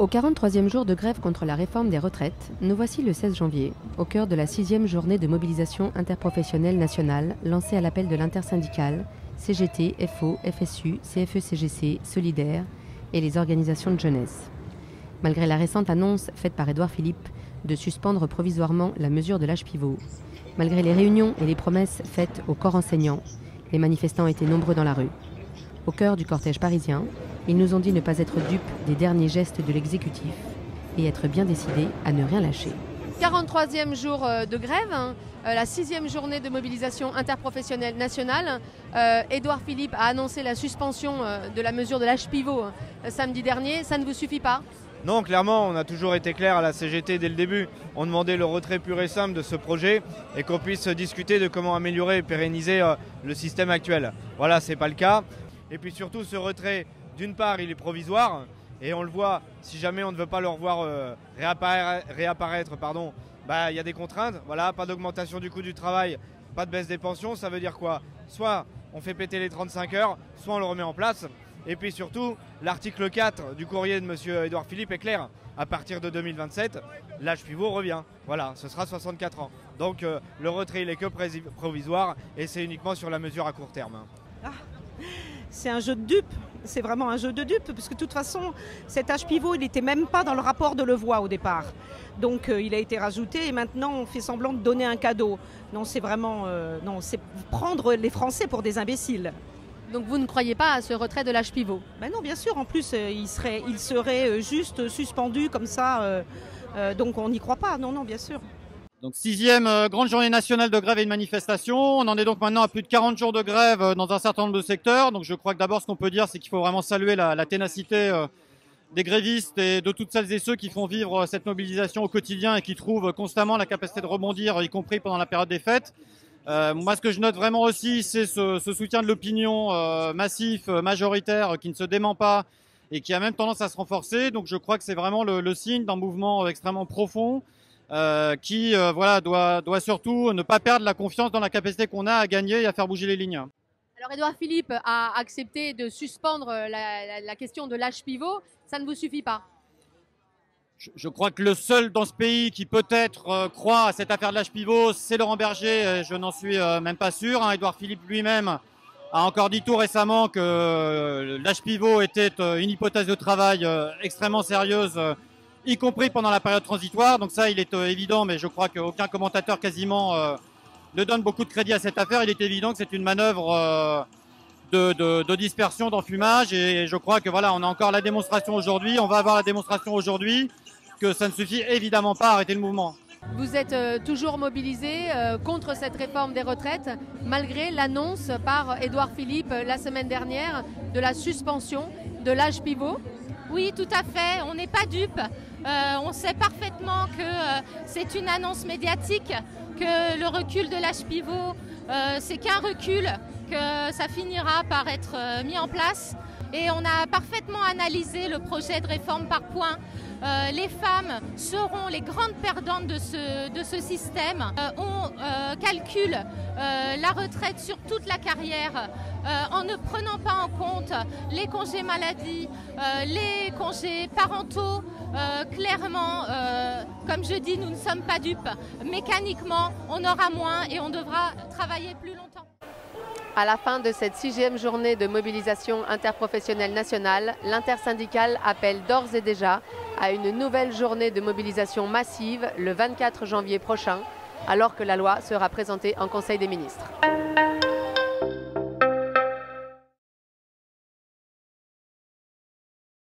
Au 43e jour de grève contre la réforme des retraites, nous voici le 16 janvier, au cœur de la 6e journée de mobilisation interprofessionnelle nationale lancée à l'appel de l'intersyndicale, CGT, FO, FSU, CFE-CGC, Solidaire et les organisations de jeunesse. Malgré la récente annonce faite par Édouard Philippe de suspendre provisoirement la mesure de l'âge pivot, malgré les réunions et les promesses faites au corps enseignant, les manifestants étaient nombreux dans la rue. Au cœur du cortège parisien, ils nous ont dit ne pas être dupes des derniers gestes de l'exécutif et être bien décidés à ne rien lâcher. 43e jour de grève, la 6e journée de mobilisation interprofessionnelle nationale. Édouard Philippe a annoncé la suspension de la mesure de l'âge pivot samedi dernier. Ça ne vous suffit pas ? Non, clairement, on a toujours été clair à la CGT dès le début. On demandait le retrait pur et simple de ce projet et qu'on puisse discuter de comment améliorer et pérenniser le système actuel. Voilà, c'est pas le cas. Et puis surtout, ce retrait, d'une part, il est provisoire. Et on le voit, si jamais on ne veut pas le revoir réapparaître, il y a des contraintes. Voilà, pas d'augmentation du coût du travail, pas de baisse des pensions. Ça veut dire quoi ? Soit on fait péter les 35 heures, soit on le remet en place. Et puis surtout, l'article 4 du courrier de M. Édouard Philippe est clair. À partir de 2027, l'âge pivot revient. Voilà, ce sera 64 ans. Donc le retrait, il est que provisoire et c'est uniquement sur la mesure à court terme. C'est un jeu de dupes, c'est vraiment un jeu de dupes, parce que de toute façon, cet âge pivot, il n'était même pas dans le rapport de Levoix au départ. Donc il a été rajouté et maintenant on fait semblant de donner un cadeau. Non, c'est vraiment c'est prendre les Français pour des imbéciles. Donc vous ne croyez pas à ce retrait de l'âge pivot ? Ben non, bien sûr, en plus il serait juste suspendu comme ça, donc on n'y croit pas, non, bien sûr. Donc 6e grande journée nationale de grève et de manifestation. On en est donc maintenant à plus de 40 jours de grève dans un certain nombre de secteurs. Donc je crois que d'abord ce qu'on peut dire, c'est qu'il faut vraiment saluer la ténacité des grévistes et de toutes celles et ceux qui font vivre cette mobilisation au quotidien et qui trouvent constamment la capacité de rebondir, y compris pendant la période des fêtes. Moi, ce que je note vraiment aussi, c'est ce soutien de l'opinion massif, majoritaire, qui ne se dément pas et qui a même tendance à se renforcer. Donc je crois que c'est vraiment le signe d'un mouvement extrêmement profond. Qui doit surtout ne pas perdre la confiance dans la capacité qu'on a à gagner et à faire bouger les lignes. Alors Édouard Philippe a accepté de suspendre la question de l'âge pivot. Ça ne vous suffit pas ? Je crois que le seul dans ce pays qui peut-être croit à cette affaire de l'âge pivot, c'est Laurent Berger. Je n'en suis même pas sûr. Édouard Philippe lui-même a encore dit tout récemment que l'âge pivot était une hypothèse de travail extrêmement sérieuse, y compris pendant la période transitoire. Donc ça, il est évident, mais je crois qu'aucun commentateur quasiment ne donne beaucoup de crédit à cette affaire. Il est évident que c'est une manœuvre de dispersion, d'enfumage. Et je crois que voilà, on a encore la démonstration aujourd'hui. On va avoir la démonstration aujourd'hui que ça ne suffit évidemment pas à arrêter le mouvement. Vous êtes toujours mobilisé contre cette réforme des retraites, malgré l'annonce par Édouard Philippe la semaine dernière de la suspension de l'âge pivot ? Oui, tout à fait. On n'est pas dupes. On sait parfaitement que c'est une annonce médiatique, que le recul de l'âge pivot, c'est qu'un recul, que ça finira par être mis en place. Et on a parfaitement analysé le projet de réforme par points. Les femmes seront les grandes perdantes de ce système. On calcule la retraite sur toute la carrière en ne prenant pas en compte les congés maladie, les congés parentaux. Clairement, comme je dis, nous ne sommes pas dupes. Mécaniquement, on aura moins et on devra travailler plus longtemps. À la fin de cette 6e journée de mobilisation interprofessionnelle nationale, l'intersyndicale appelle d'ores et déjà à une nouvelle journée de mobilisation massive le 24 janvier prochain, alors que la loi sera présentée en Conseil des ministres.